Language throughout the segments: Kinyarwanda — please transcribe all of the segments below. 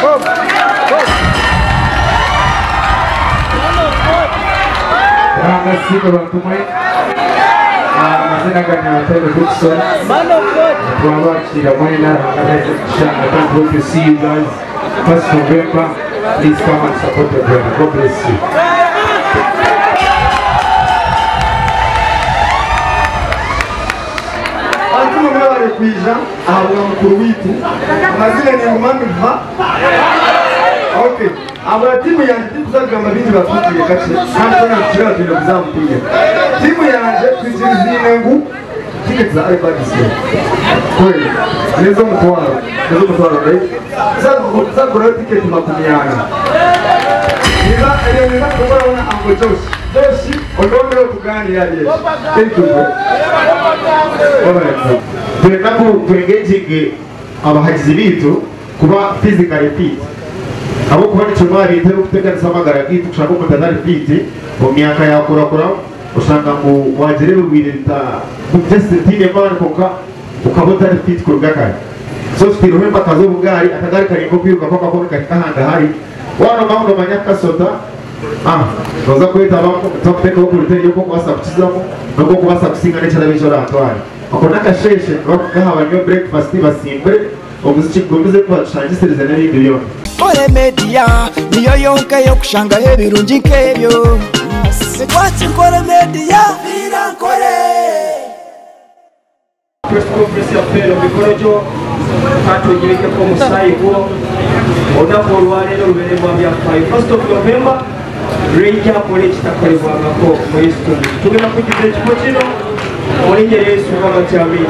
Man of God. To see you guys 1st November. Please come and support the brother. God bless you. Okay. Aba timu yanjye kuzaga amabindi batugiye gace kandi nta kibazo cyo kuzamupiga. Timu yanjye kwizizine ngo ticket za iPad sio. Kweli. Nezo mtwaro right? Zagura ticket makumiana. Nila kubaona Uncle Josh. Josh ondomero kuganira yeye. Thank you bro. Tunataka tuengage abahagizi bitu kuba physically fit. Abo kuba nicumari ntero kuteganya samagara gitu ushaka kutazari fit mu myaka ya kurakura usanga ngo wagere rubirita just tine mara koka ukabota fit kurugakari. So stiro hemba kazo bugari akagari kari ngo kwiruka kwa kwa kahanga hari wana mamuno manyaka sota noza kweta bako tokuteka ukuliteri yuko kwasa kuchizamo nuko kwasa kusinga nechala bishora atwari akona kasheshe bakaha banyo breakfast basimbre obuzichigombize kwachangisereza n'ibindi byose Ore media niyo yonke yo kushanga hebirungi nkebyo Sekwati kore media birankore First conference ya pelo bikorojo katugirike ko musayigo odakolwane no rubere mwa bya 1st of November Reja pole kitakolebwanga ko mu Yesu tugenda kugize ekifo kino olinye Yesu kama kyamini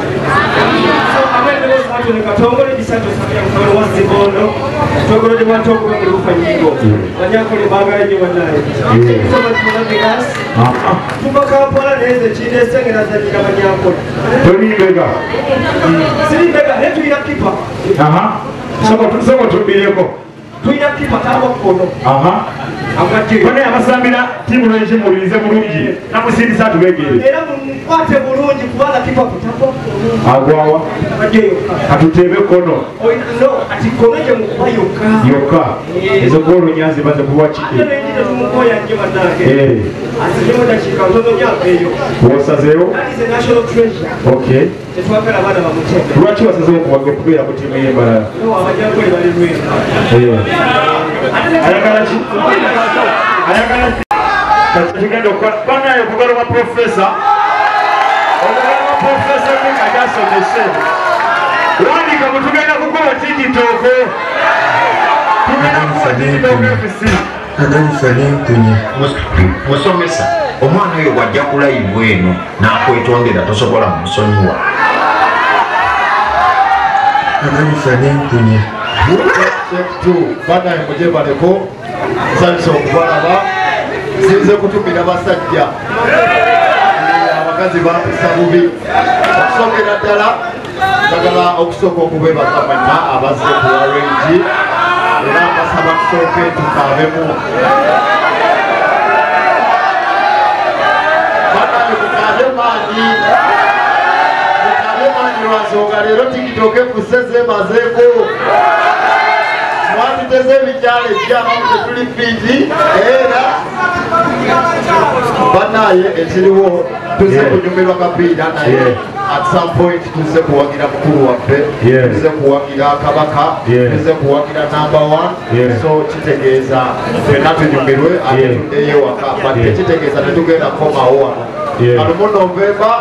so abende bose batone katongole gisato sabya mfano wa zibondo togolo de mantoko mu rufanyigo banyakole bagala nyo banaye so batuna bigas tubaka pala neze chinde sengera zanyira banyakole Tony Bega Siri Bega hetu ina kipa soko tubileko tuina kipa tabo kono Kone abasambira timu noje mulize mulungi namusindi satu begere era mukwate bulungi kubala kipa kutabo agwawa ajeyo atutebe kono no ati konoje mukuba yoka ezo golo nyazi baze kuwa chiki ate nende tumukoya njema nake ati njema ndashika ntono nyapeyo wasazeo that is a national treasure okay tetwakala bana bamutebe lwachi wasazeo kuwage kubera ku timu yembara no abajjakole bali lwe ayagala chi tugenda banaye okugala wa professor nikajasomese wandika mutugenda kukola tikitoko tugenda kukola tikitoko FCC Aganyisanenkunye musomesa omwana oyo wajja kulayibwa eno n'akwetondera tosobola musonyiwa Aganyisanenkunye banaye mujebaleko nsanyusa okubalaba nsinze kutumira basajja abakazi bampisa bubi okusokera ddala njagala okusooka okubebaza mwenna abazze ku warengi era mbasaba tusooke tukaabemu banaye mukaabe maanyi lwa nsonga leero tikitoke fuse zeemazeeko mwatuteze ebikyalo ebyamamu tetuli fiti era banaye ekiriwo tuze kunyumirwa kapiira naye at some point tuze kuwagira mukulu waffe tuze kuwagira kabaka tuze kuwagira number 1 so kitegeeza fena tunyumirwe ate tuddeyo waka but tekitegeeza tetugenda kukomawo wano kano mu Novemba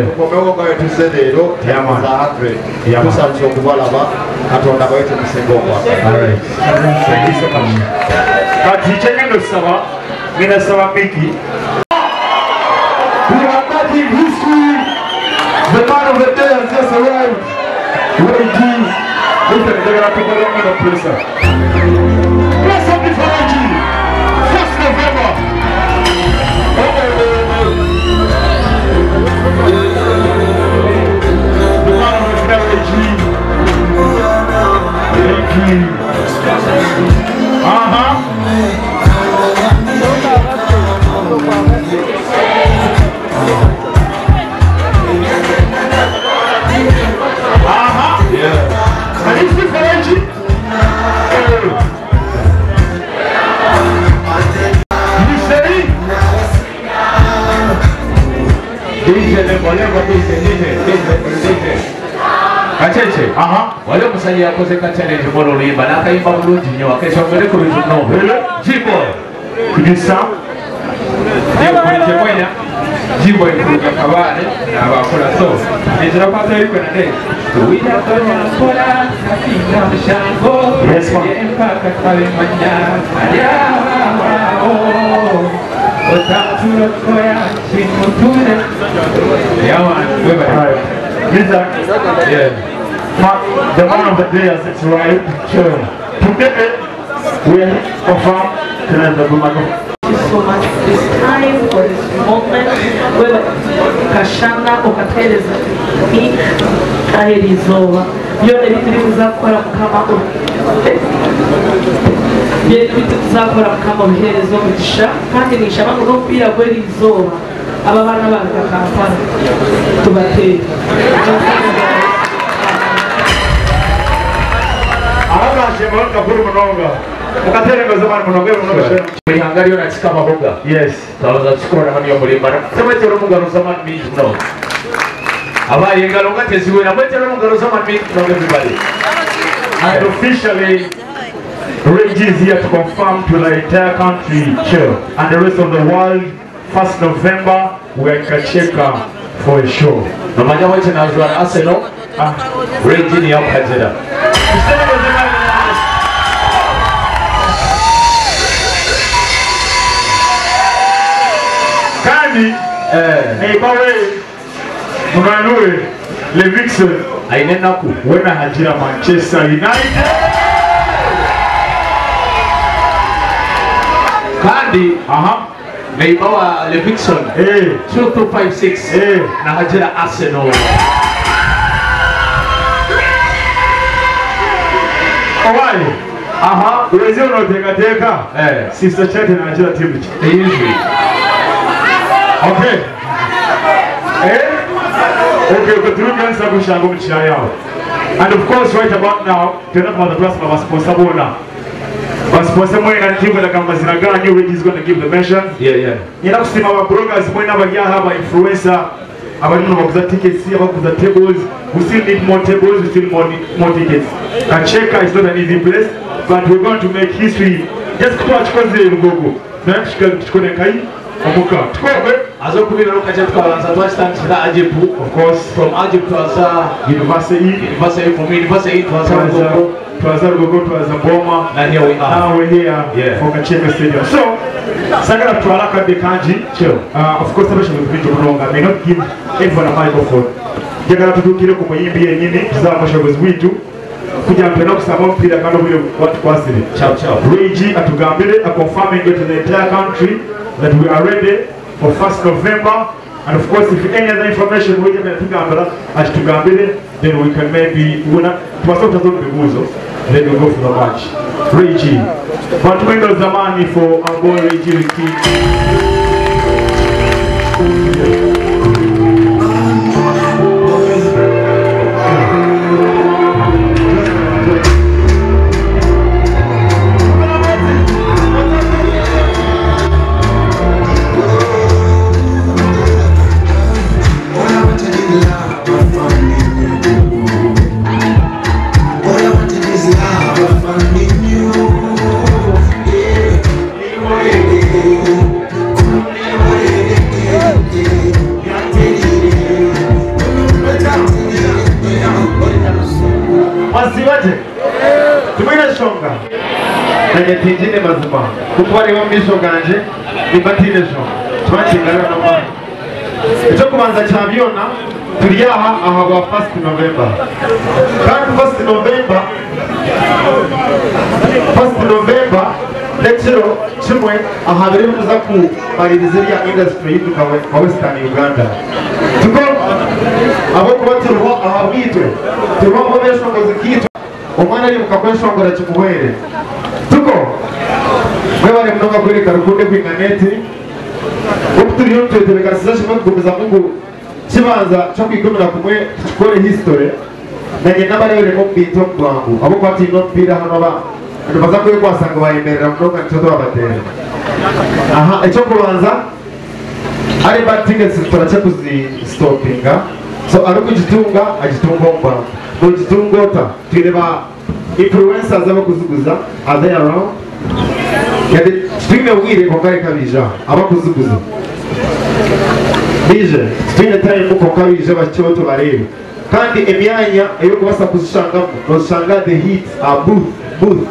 tukomewo nga wetuze leero za 100 tusanyusa okubalaba katonda bawe tumusinga okwagala kati kyengenda okusaba ngenda saba Miki the man of the day has just arrived. What a team. Look at it, they're going to put a lot of pressure. Bless up the Faraji. 1st November. The man of the Faraji. Thank you. Yeah. Can you speak French? Whatever is the DJ. Kacheche. Wale musajja yakoze ka challenge mono limba nakayimba bulungi nnyo akesha mbere ku bitunno. G-boy. Kidisa. Kwenya. G-boy kuruka kabale abakola so. Ezra pata yuko na ne. Wina tonya kola kafinga mshango. Yes ma. Empaka kale manya. Ya Otamtulo koya chimutune. Yawan wewe. Lisa, Yeah. the man of the day has its right. Sure. Today, we offer the Bumago. So much this time for this moment where Kashana ukateleza hii kaherizoa yone vitu zakora kama vitu zakora kama biherezo mugisha kandi nishaba ngo mpira kweli izoba aba bana banga Kampala tubateye Mwihangario na chika maboga. Yes. Tawaza chikora na haniyo mulimbana. Semetero mungaro zaman means no. Abaye ngalo ngateziwe na metero mungaro zaman means no everybody. And officially, Reggie is here to confirm to the entire country and the rest of the world, 1st November, we are in Kacheka for a show. Nomanya wache na uzwa Arsenal. Reggie ni hapo Kajera. Kandi, bawe, Munanue, le Vixen, Ainenaku. wena hajira Manchester United. Kandi, Neibawa Levinson. 2256. Na hajira Arsenal. Owai, uwezi unoteka Sister Chete na hajira timu. Easy. Okay. Okay, turuganza kushango mchana yao. And of course right about now, tunataka the plus of sponsor bona. Sponsor mwe na timu la kama zinaganyo which is going to give the mention. Yeah. Nina kusema wa bloggers mwe na bagia haba influencer abantu bakuza tickets, abakuza tables. We still need more tables, we still need more tickets. Kacheka is not an easy place, but we're going to make history. Just kutoa chikoze lugogo. Na chikone kai. Azo kubira lukaje twalanza twastant na Ajibu, of course, from Ajibu twaza University from University twaza Gogo twaza Boma, and here we are. Now we're here for Kacheka Stadium. So, Sagara Twalaka de Kanji, of course, I'm going to may not give everyone a microphone. Jagara to do kilo kwa yimbi ya nini, tuzawa mashagozi witu, kuja mpena kusama mpira kando wile watu kwa asili. Ciao. Reggie atugambile, a confirming to the entire country that we are ready for 1st November. And of course, if any other information we can then we can maybe then we go for the match. Reggie. But when does the money for our boy Reggie Tijine mazima kukwari wa misho ganje nibatine sho twachingana no mwana icyo kubanza cyabyona turi aha wa 1st November kandi 1st November lecture chimwe ahabere muza ku maririze ya industry yitukawe wa Western Uganda tuko abo kubatiro ahabitwe tubo besho ngozikito omwana ari mukakwesho ngora chimuhere tuko mwebale mnoga kweli karukunde kwinganeti ukuturi yonto yetebeka sasa kukomeza Mungu kibanza cyo kwikomera kumwe kore history nanye nabarebe ko mbito bwangu abo kwati no mpira hano ba baza kwe kwasanga bayemerera mnoga cyo abatera aha icyo kubanza ari ba tickets turacha kuzistopinga so ari kugitunga agitunga umba mu gitungota twireba influencers aba kuzuguza are they around yade twime wire ko kare kabija aba kuzuguza bije twine time ko kabija bacyoto barebe kandi emyanya eyo kubasa kuzishanga bashanga the hit booth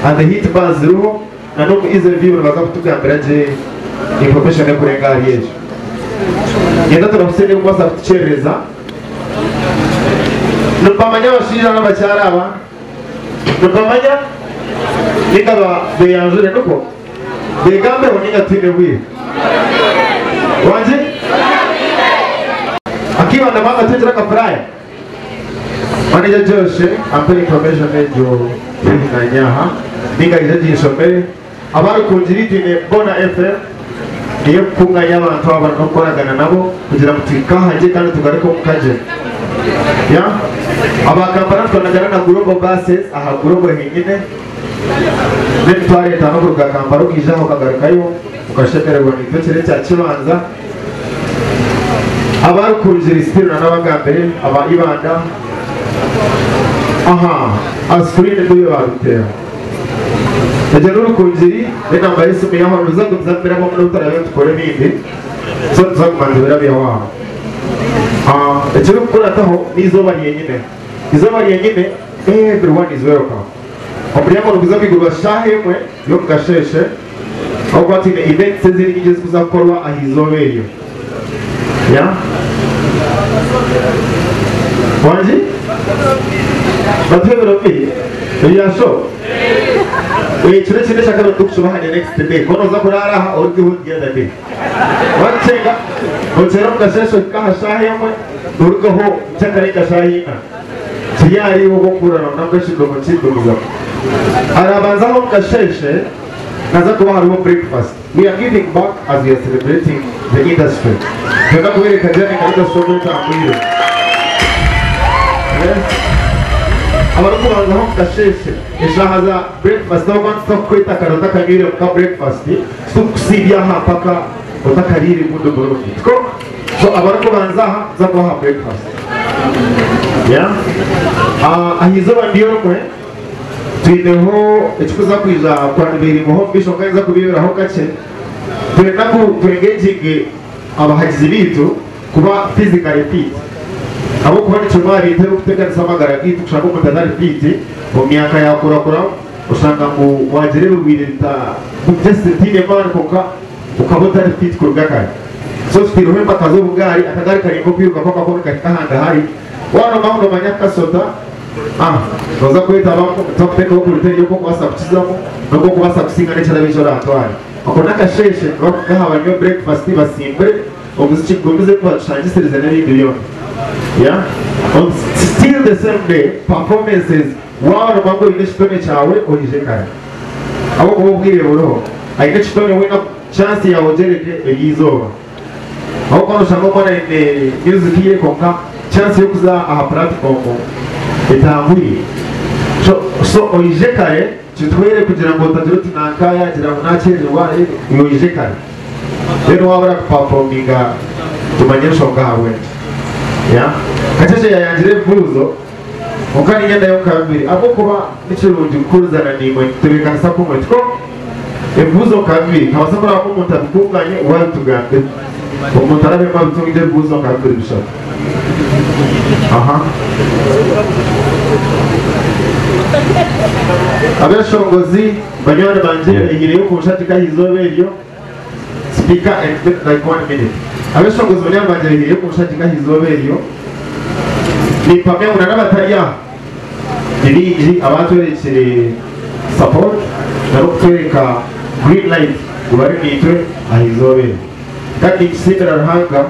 and the hit buzz ruho na no ize view baza kutugambira je information yo kurenga yeje yenda turafusene kubasa kucereza nubamanya bashira n'abacyaraba nubamanya nikaba beyanjure nuko begambe oninga twine bwire wanje akiwa na mama tetera ka fraya manager Josh ampeni information ejo na nyaha ninga izaji shomere abari kunjiriti ne Bona FM niyo kunganya abantu abantu bakoragana nabo kugira mutikahaje kandi tugareko mukaje ya abakambara twanagana na global buses aha global hinyine netware tano ku gakambaro kijaho kagarikayo ukashemererwa n'icyo cya kibanza abari kunjira isipirana n'abagambere aba ibanda aha askurine duyo barutera ejya n'urukunjiri n'inamba y'isuku yaho nuzagumzambiramo n'utarabe tukore bindi so tuzagumanza birabiya waho ejya n'ukurataho n'izuba ryenyine izuba ryenyine everyone is welcome omulyango nukuza kwigurwa shahe mwe yo mugasheshe aho kwatine event ziri ngigeze kuzakorwa ahizoba eyo ya wanji batebero bi yasho kire kire shaka dukushuba hane next day kono za kurara ha ordi hundi ya day watsenga otero mugasheshe kaha shahe mwe urgaho chakare kashayina tiyari wo kurana nabashido mu kido muza arabanza ho mugasheshe naza kuba hariho breakfast. We are giving back as we are celebrating the industry. Twenda kubereka jani katika somo tamwiro. Abaruko banza ho mugasheshe eshahaza breakfast no one stop kwita karota kanyire mu breakfast tukusibya ha paka utakarire mundo borofi. So abaruko banza ha za kuha breakfast. Yeah. Ahizoba ndiyo mwe tuineho ekikuza kwiza kwanibiri muho bisho kaiza kubibera ho kace twengaging abahagizi bitu kuba physically fit abo kuba nicumari ntero kuteganisa amagara gitu ushaka umutazari fit mu myaka yakurakura usanga ngo wagere rubirita just man koka ukabota fit kurugakari so twirohemba kazo bugari akagari karimbo kwiruka kwa kwa kahanda hari wana mambo manyaka sota noza kwita bako topeka ko kurite yuko kwasa kukizamo nuko kubasa kusinga n'cyara bijora atwari akona kasheshe bakaha abanyo breakfast basimbre obuzichi gomeze kwa changiserize n'ibindi byo yeah on still the same day performances wano mambo ineshitone cyawe orije kare abo kubwire boroho ayike chitone wena chance ya ojereke eyizoba aho kono shango mwana ine music ye konka chance yo kuza aha platform etambuye so orije kare kitwere kugira ngo utagira tunankaya gira ngo nakererwa orije kare rero wabara performinga tumanyesho gawe ya kaceje yangire vuzo ukani nyenda yo kabiri abo kuba n'ikirungi kuruzana nimwe tubikansa ko mutko evuzo kabiri kabasakora ko mutabikunganye watugambe umuntu arabe mabitungije vuzo kabiri bishaka aha abashongozi banywana banje igire yo kushaka hizobelyo speaker and like 1 minute abashongozi banywana banje igire yo kushaka hizobelyo ni pamwe n'abatariya ibiji abatwerekere support na kutwereka green light ubari nitwe ahizobelyo kandi isidra rahanga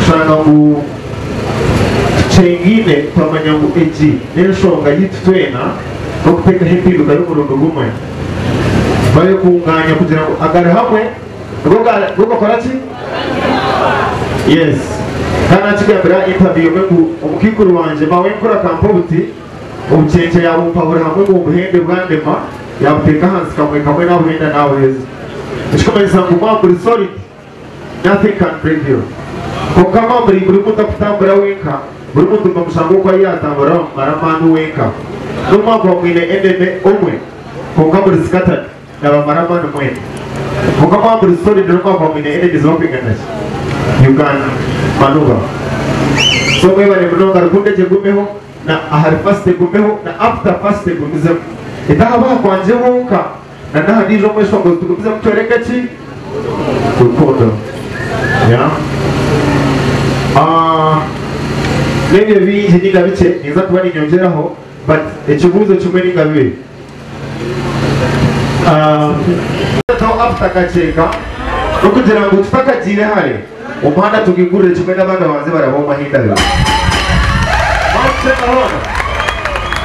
shanga mu chengine pamanya mu eji n'enshonga yitwena no kuteka hepinduka y'umurundo gumwe bari kunganya kugira ngo agare hamwe rugo koraki yes kana kigabira interview mengu umukikuru wanje bawe nkora kampobuti ubucenge yabo pabura hamwe mu buhende bwandema yabuteka hansi kamwe nawe henda nawe heza ikikomeza nguma kuri solid nothing can break you. Kama buri muntu kutambura wenka, buri muntu bamusango kwa yatambura maramanu wenka. Numa kwa mwine eneme omwe. Kama buri scattered na maramanu mwe. Kama buri story numa kwa mwine enemy is hoping against. You can maneuver. So we were mnonga rukunde jegumeho na ahari faste gumeho na after faste gumize. Itahaba kwanje wonka na nahadizo mweso ngo tukubiza mtwereka chi urukundo. Yeah. Nenge binji ningabice niza kuba ninyongeraho but ekibuzo kimwe ningabiri. After kacheka okugira ngo tutakagire hale umuhanda tugigurire kimwe n'abandi babanze barabo mahindagiro.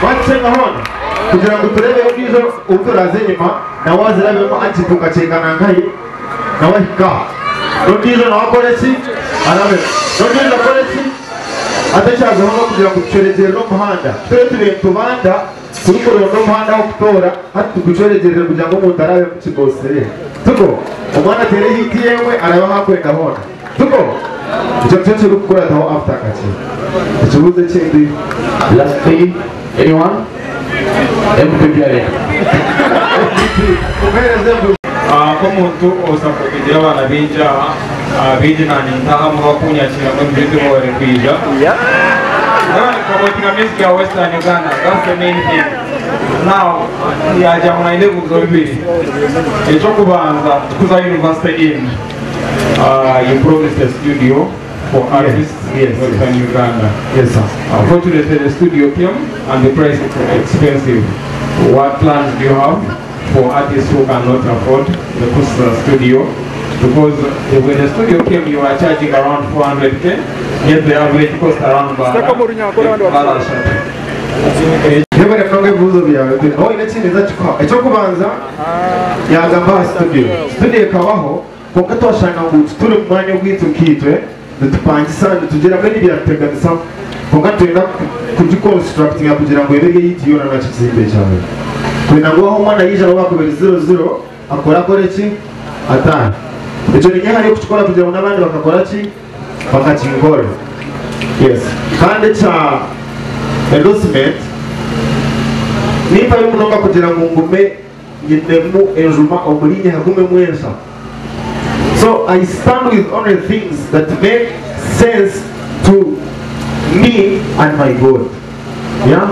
Watsenga hona kugira ngo turebe ubwizo uturaze nyuma na wazirabemo anti tukacengana ngai na wahika ubwizo na wakoreki arabe ubwizo akoreki atachaza hono kugira ngo tucerezere no muhanda turi tubanda kuri no muhanda wo kutora hati tugucerezere kugira ngo umuntu arabe mu kigosere tuko umwana tere hiti yewe araba hakwenda hona tuko icyo cyo gukora taho after kachi ikibuze kindi last thing anyone MVP ale komuntu osaka kugira abana binja nani ntaha mu bakunyakira mu bintu bore kwija nani kabotika music ya Western Uganda, that's the main thing. Now yaja muna ile kuzobiri ejo kubanza kuza university in you promised a studio for artists in Western Uganda. Yes sir. Unfortunately the studio came and the price is expensive. What plans do you have for artists who cannot afford the studio? Because when the studio came, you were charging around 400k, yet the average cost around balance. Yebare mwange buzo byawe no inachineza chikwa echo kubanza yagamba studio kabaho konka twashanga ngo turi mwanya bwitse kitwe dutupangisa tugira muri byateganisa konka twenda kugiconstructing kugira ngo yebege yitiyo na nakizimbe cyane kwenda ngo aho mwana yija bakubera 00 akora koreki atana ejo ni nyahari kuchikora kugira ngo nabandi bakakora ki bakachingora. Yes kandi cha endorsement niba y'umunonga kugira ngo ngume yidemu enjuma omulinya hagume mwensa. So I stand with only things that make sense to me and my God. Yeah?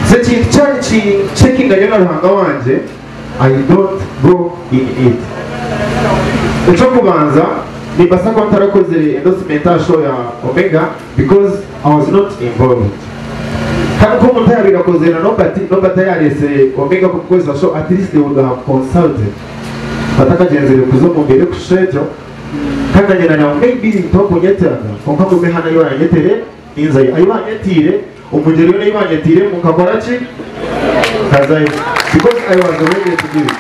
So checking agenda ruhanga wanje, I don't go in it. Echo kubanza nibasa ko ntarakoze endorsement show ya Omega because I was not involved. Kandi ko mutayabira kozera nobati yarese Omega kukoza show, at least they would have consulted. Bataka jenzere kuzo mbere kushejo kandi nyina na maybe ntoko nyetanga konka ko mehana yo yanyetere inza ayo yanyetire umugeri yo yanyetire mukakora ki kazai because I was ready to do it.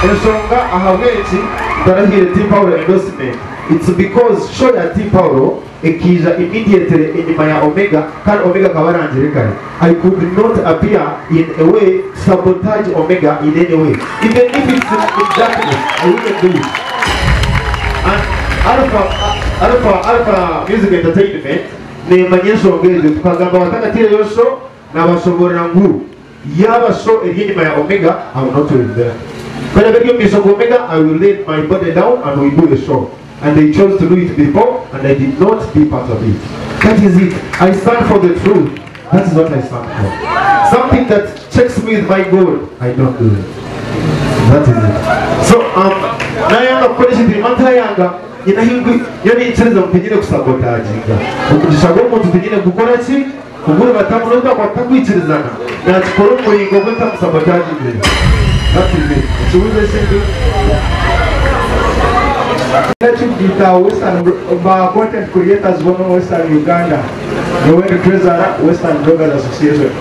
Ensonga ahabweki darahire T Paulo endorsement. It's because show ya T Paulo ekija immediately inyuma ya Omega kandi Omega kabarangire kare. I could not appear in a way to sabotage Omega in any way. Even if it's exactly, I wouldn't do it. And Alpha Music Entertainment ni manyesho ngeje tukagamba watakatire yo show na bashobora nguru yaba show inyuma ya Omega. I will not do it there. When I begin Miss Omega, I will lay my body down and we do the show. And they chose to do it before, and I did not be part of it. That is it. I stand for the truth. That is what I stand for. Something that checks me with my goal, I don't do it. That is it. So, Nayanga Polishi Mantayanga, yoni ichiriza mpengine kusabotajinga. Ukujishago muntu pengine gukora ki? Kugura batamunoza kwa takwichirizana. Na chikoro muringo kwenta kusabotajinga. That is it. Chibuze sindu. Western content creators from Western Uganda, the Western Treasurer Western Bloggers Association.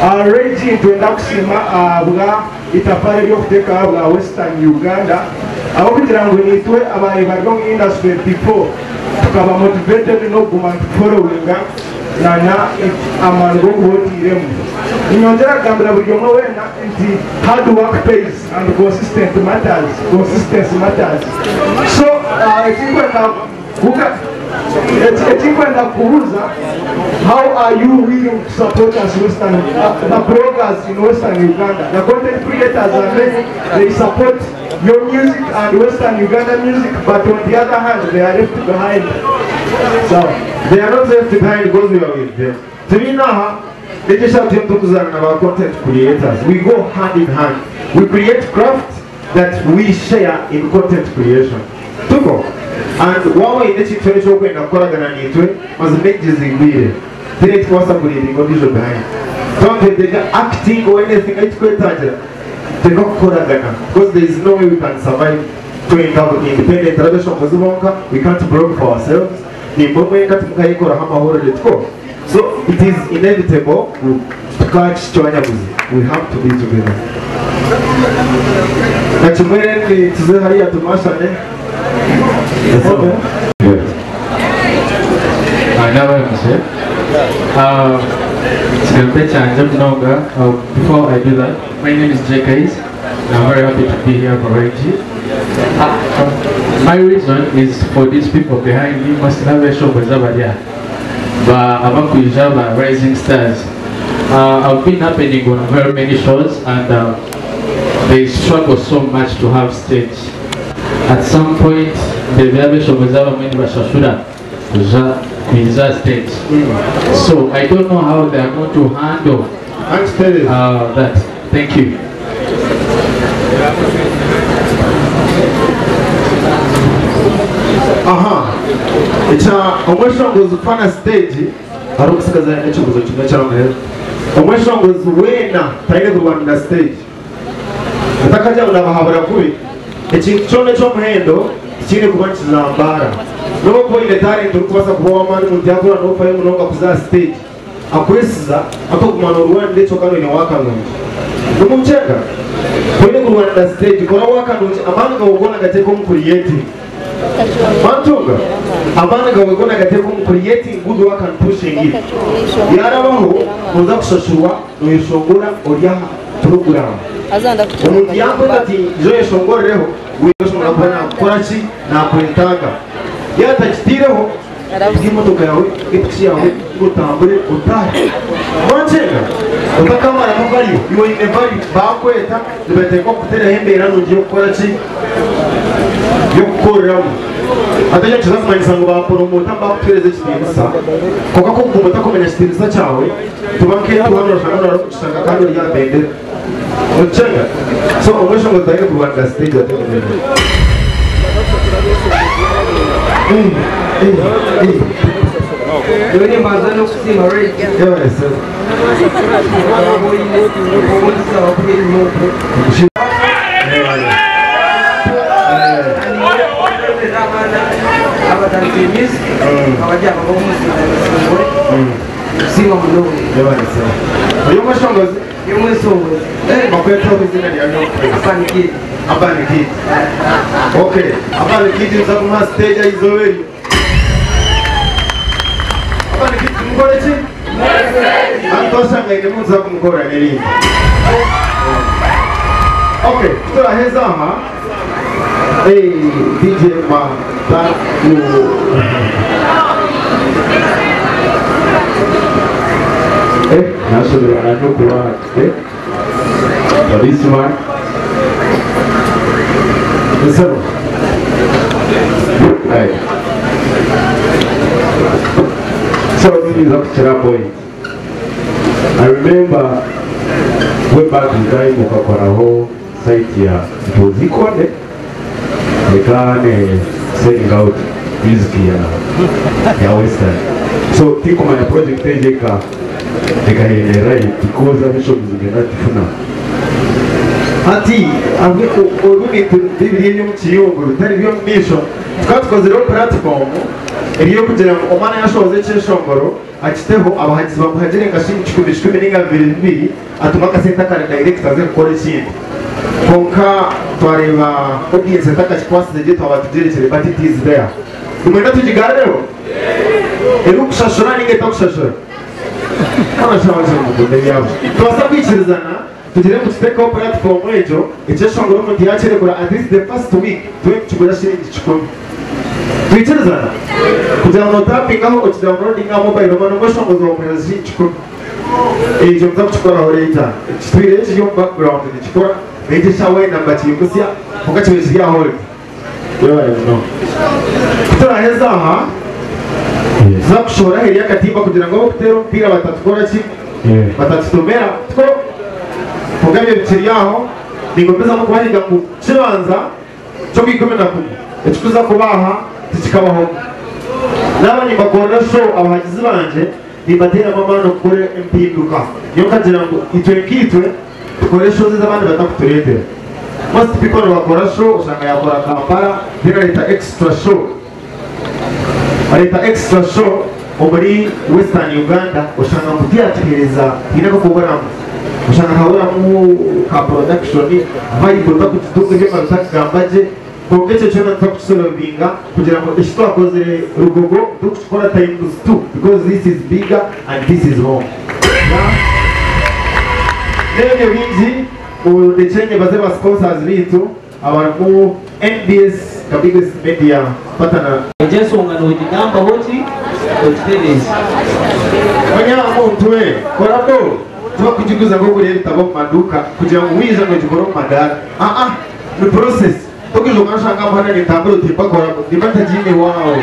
Ranging to Naxima, itapare yo kuteka Western Uganda. Abakutira ngo nitwe abaye barong industry before tukaba motivated no kuman following nana amango kubotiremu inyongera gambira buri umwe wena nti hard work pays and consistency matters so ekikwenda kubuza how are you willing to support us Western the bloggers in Western Uganda, the content creators are many, they support your music and Western Uganda music, but on the other hand they are left behind. So they are not left behind because we are with them. So we now our content creators, we go hand in hand. We create craft that we share in content creation. Tuko. And one way that you try to open a corner was make this in video. Then it was a breathing or visual behind. Don't they acting or anything, it's quite target. They not Koragana because there is no way we can survive to independent tradition for Zumonka. We can't work for ourselves. So it is inevitable to catch Chwanyabuzi. We have to be together. Before I do that, my name is Jay Kais. I'm very happy to be here for Reggie. My reason is for these people behind me must have a show with Zabadia. But Rising Stars. I've been happening on very many shows and they struggle so much to have stage. At some point, the show was stage. So I don't know how they are going to handle that. Thank you. It's almost was fun stage. I don't see the almost was way now. Try to run the stage. The Takaja will have a quick. It's in Chone Chom Hendo, Chile Bunch Zambara. No point the time to cross a woman with Jaguar and open on stage. A Quisa, a Pokemon or one day to come in a walk alone. No more checker. When you go on the stage, you go walk alone, a man go on and take home creating. Mantunga, a man go on and take home creating good work and pushing it. The other one was up Soshua, no Shogura or Yaha program. Umuntu yambaye ati Joye Shongoreho wiyosho murabona korachi na kwentanga yatakitireho imodoka yawe ipiki yawe gutambure utahe mwanjenga utakamara mubari iwo inebari bakweta nibeteko kutera hembera nungiye korachi yo gukoreramo atanya kizakumanyisa ngo bapromota bakutereze kitinsa koka ko kumota komenya kitinsa cyawe tubanke tuhanura shangana kushanga kandi ya bendera. So, I'm going to try to understand that. Okay, Abanikid is on my stage. Is already. Abanikid, you got it? I'm tossing like the moons of Mugora. Okay, so here's Ama. Hey, DJ Ma, thank you. National Anokura, this one. So this is up to that point. I remember way back in time Mukakwaraho site here. It was equal. They can sending out music here Western. So think of my project Tejeka. Right because I'm sure it's not fun. Ati, I'm going to television nation. Because the platform, and you could tell Omana shows the Shongoro, I tell you about some Hajin Kasim to be screaming at me at Makaseta direct as a policy. Konka, Tuareva, audience attack as past the jet of the but it is there. You may not to the garden. Eru kushashura n'ingeta kushashura. Kama shabaje mu kunde byabo. Twasa kwikirizana tugire mu stake platform ejo icyashongora umuntu yakire kura at least the first week twekugura shiringi 10. Twikirizana. Kugira ngo tapingaho ukidownloadinga mobile mano bashongoza mu mwezi 10. Ejo mtakukora horeta. Experience yo background ni chikora. Meje shawe namba chikusia ukachibisikia hold. Wewe no. Turaheza aha. Zakushora heri yakatiba kugira ngo gutera umupira batatukora ki? Batatutomera two kugabye bikiri yaho ningomeza mu kwahiga ku kibanza cyo kwikomena ku. Ekikuza kubaha tikikabaho. Nabanye bakora show abahagizi banje nibatera amamano kure impinduka. Yo kagira ngo itwe kitwe tukore show z'abandi batakuturete. Most people bakora show usanga yakora Kampala birareta extra show. Bareta extra show muri Western Uganda usanga mutiyatereza inako kubaramu. Usanga habura mu ka production vibe bakututuke je barutakgambaje kongeche cyane takusolvinga kugira ngo ishitwa kozere rugogo dukora times 2 because this is bigger and this is home. Nenge winzi udechenye baze ba sponsors bitu abantu NBS kabigis media patana Jesu ngano igamba hoti otitereza Wanya muntu we korako tuba kujiguza ngo buri bitabo maduka kugira ngo wize ngo gikoro madara ni process tukizo kashanga mbana ni tamburo tipa korako dibata jine wao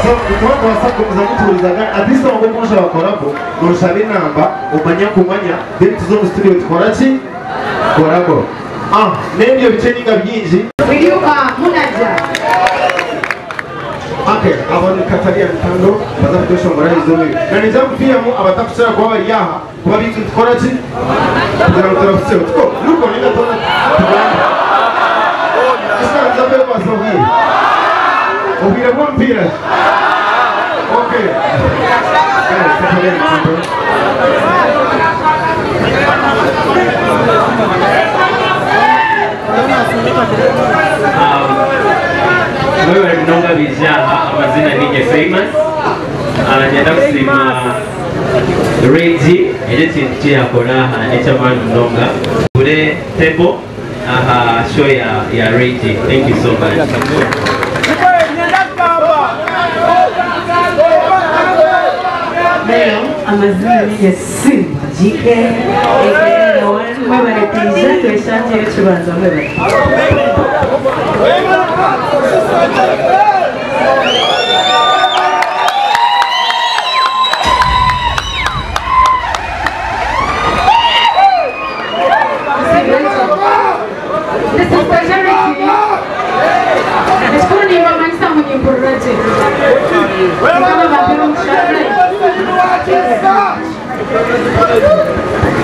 So kutoka kwa sako mzamuturizaga atisa ngo mosha bakorako noshabe namba umanya kumanya then tuzo mu studio tukorachi korako nebyo biceninga byinji munaja Okay, abantu Katalia Ntando bazafitosha murayi zomi. Na nizamu pia mu abatakusera kwa bari yaha kuba bitu tkorachi. Kugira ngo turafise utko. Luko ninga tona. Esa zabe basohi. Obira kwa mpira. Okay. Katalia Ntando. Wewe mnonga bijaha amazina nije famous anajenda kusima Reggie edeti tia koraha echa man mnonga kule table show ya Reggie. Thank you so much. Leo amazina nije Simba Jike wewe represent weshanje yechibanza wewe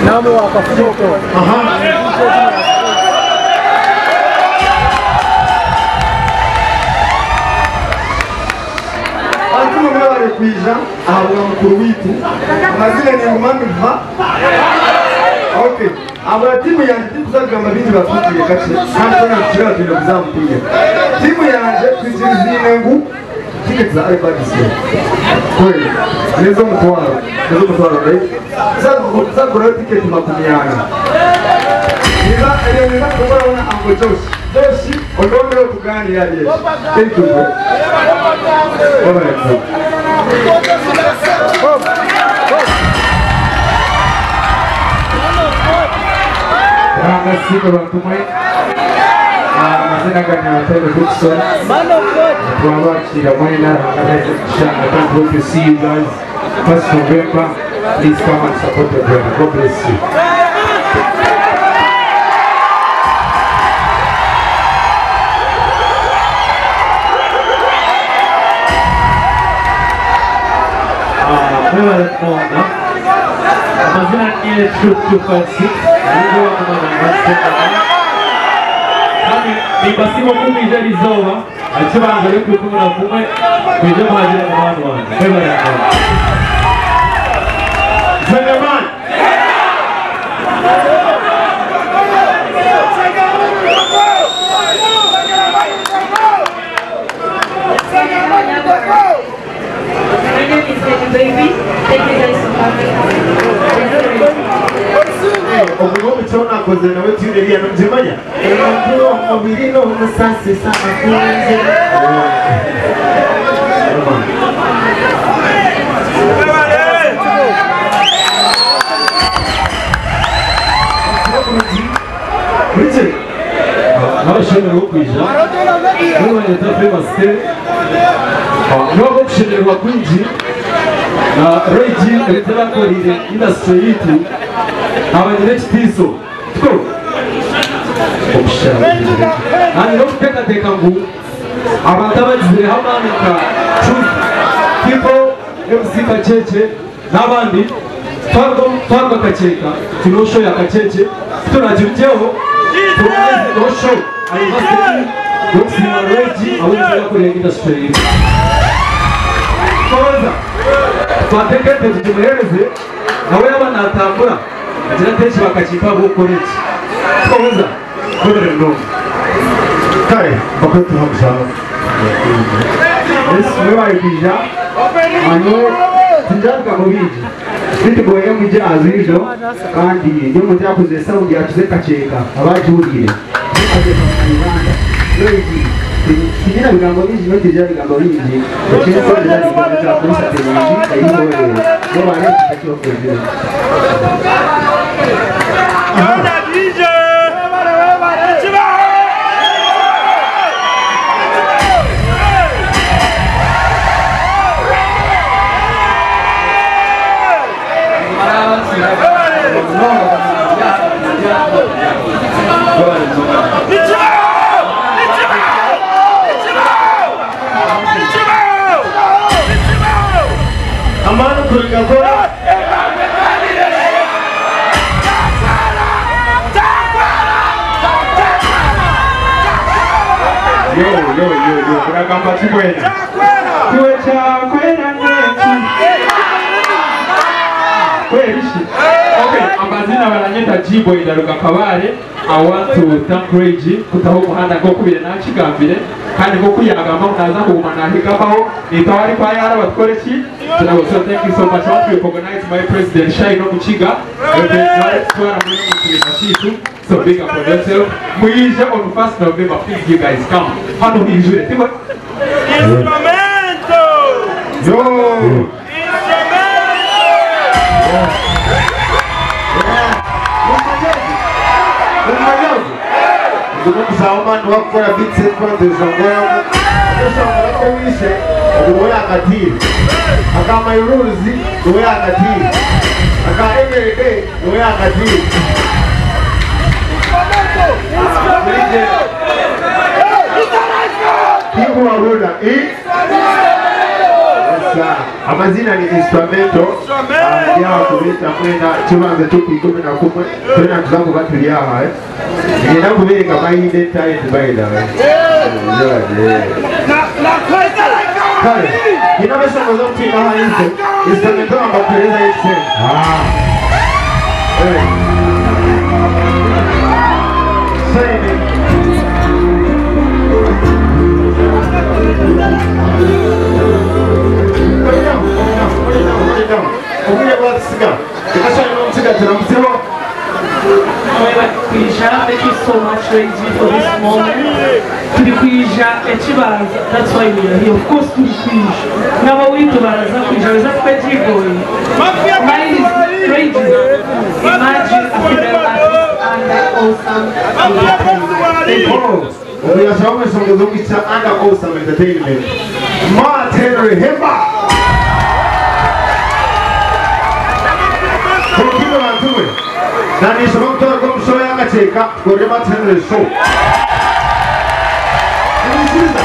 Namo wakafuko. Ariko mwe bari kwija ahabwa mukuru witu amazina ni Ngumami va. Okay. Aba timu yanjye kuzagamba bindi bafitiye kace kandi na kira tino kuzampige. Timu yanjye kwijizine ngu ticket za Ibadisi. Kweli. Nizo mtwaro right? Zagura ticket makumiana. Niza kubona ango Joshi ondondero kuganira yesu. Thank you bro. Ranga siku bantumwe amazina gani atari Bookson twabakira mwena I can't wait to see you guys 1st November. Please come and support the brand. God bless you. Amazina ni Truth 256 ni basimo kumi jari zoba akibanza yo kwikumuna kumwe kwijo mahajira mu bantu wanjye kweba yakora Zeneman akoze nawe tune ya nzimanya mu mubiri no musase sama kunze Richard abashemerwa kwija niba leta famous nubwo gushemerwa kwinji Regi leta bakorire industry yitu abanyine kitiso two obshara ani no teka ngo abantu abagize hamanika truth people MC Kacece n'abandi twarwa Kaceka tunosho ya Kacece tunajirjeho tunazi nosho ayibase yokusima Regi awuzi bakorire industry yitu koza twatekete tujimuhereze nawe yaba natambura agira tenshi bakakipa bukoreki koza kodere no kare bakatu hamsha wewe ikija manyo tinjaga mubiji biti boye muje azijo kandi ndio muje akuze sound yakize Kaceka abajurire aje kumanyibanda Regi Kijina bigambo biji yote jari bigambo biji lakini kwa jari bigambo cha kusa temuji ayiho wewe no bane kitakiwa kwezi Yona DJ Chiba amano kulikakora yo kuragamba kikwena kiwe chakwena neti kwelishi okay amazina baranyeta Jibo Idaruka Kabare. I want to thank Regi kutaho muhanda go kubire nakigambire kandi go kuyagamba munaza kugumana hikabaho nitawari kwa yara batkorechi. So thank you so much. I want to recognize my president Shaino Muchiga. So big up on yourself. Muisha on 1st November. Please you guys come. How do we do it? Instrumento! yo Zaman wakora bitse kwande zongora Shamba ko wishe uwe akatiri akama yuruzi uwe akatiri aka everyday uwe akatiri Kibu waroda amazina ni instrumento yawa kubita kwenda chibanza chuku 11 twena tuzangu batuli yawa ngenda kubereka bayinde talent by the way kale inabesha ngozo kutima hainse instrumento ambapereza yese Thank you so much, Regi, for this moment. That's why we are here. Of course, to the now we to Baraza, my name is Regi. Imagine a female artist under awesome. We are showing some of the which are under awesome entertainment. Martin Henry Hemba. Nani soktora komsho ya Kaceka kore Martin Henry show. Unisikiza?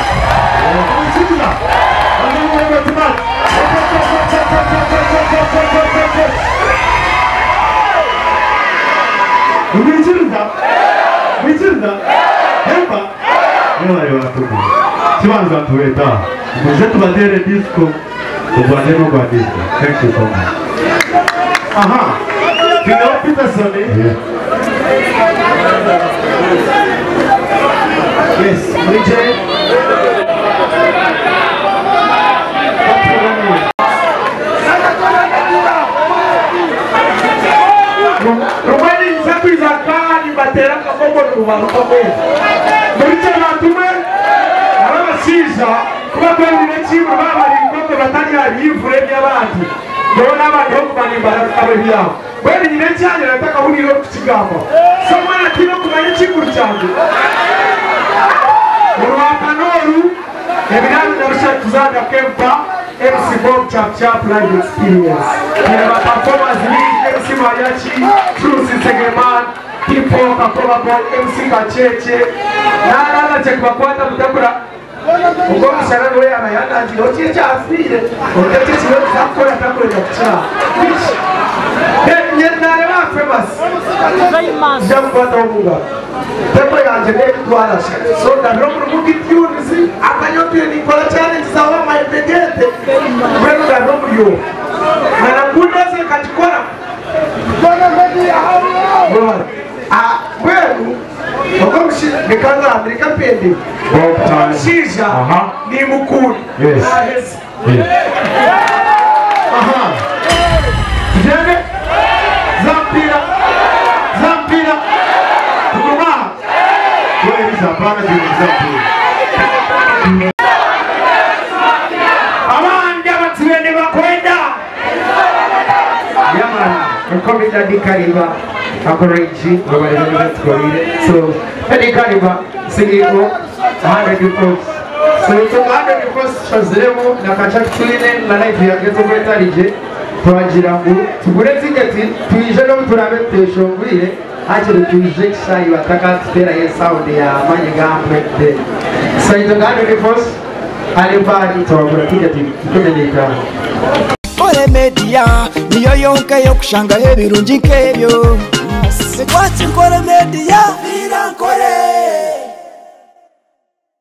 Wewe timat. Unisikiza? Hemba. Wewe watu. Siwanza tuweta. Mzetu badere disco. Ubadeno kwa disco. Thank you so much. Aha. Kino Peterson. Yes, DJ. Rumani nzatu izakani batera akabogo n'urubano kamwe muri cyo natume ababasiza kuba kwendire kimwe babari ko batari yivure by'abandi rero n'abandi bo kubanimbara abahiya bene nyine cyane nataka huniro kukigamba so mwana kino kumanya kiguru cyane Urwakanoru ebirani narusha tuzanda kempa MC Bob Chap live experience Kira performance ni MC Mariachi True Segeman Tipo Kakola Boy MC Kacheche Nana chekwa kwata mutakura Ugo msharani wewe amayana njiro chicha asire Oteche chiro zakora takore nakcha Nyenare wa famous Jamkwata omuga Tempo yanje n'ebitwara so ndaromura mugitiyunisi akanyotire nikola challenge zawa maipegete mwenu ndaromura yo mwana kuneze kachikora mwenu okomshi nikanga Amerika pende shisha ni mukuni Jene Zampira Zapana de Zampira Abandi abatwende bakwenda Yamana Nkomida dikariba Akoreji Babari batwire So dikariba Singigo 100 So to 100 Shazremo Nakacha twine na life ya geto kwetarije Twagira ngo tugure tigeti tuyije no turabe teshongwire Actually, to reject shy, you attack us there. I saw the money gamble. So, in the garden, first, I invite to our ticket to the Ole media, niyo yonke yokushanga ebirungi nkebyo. Sekwati nkole media,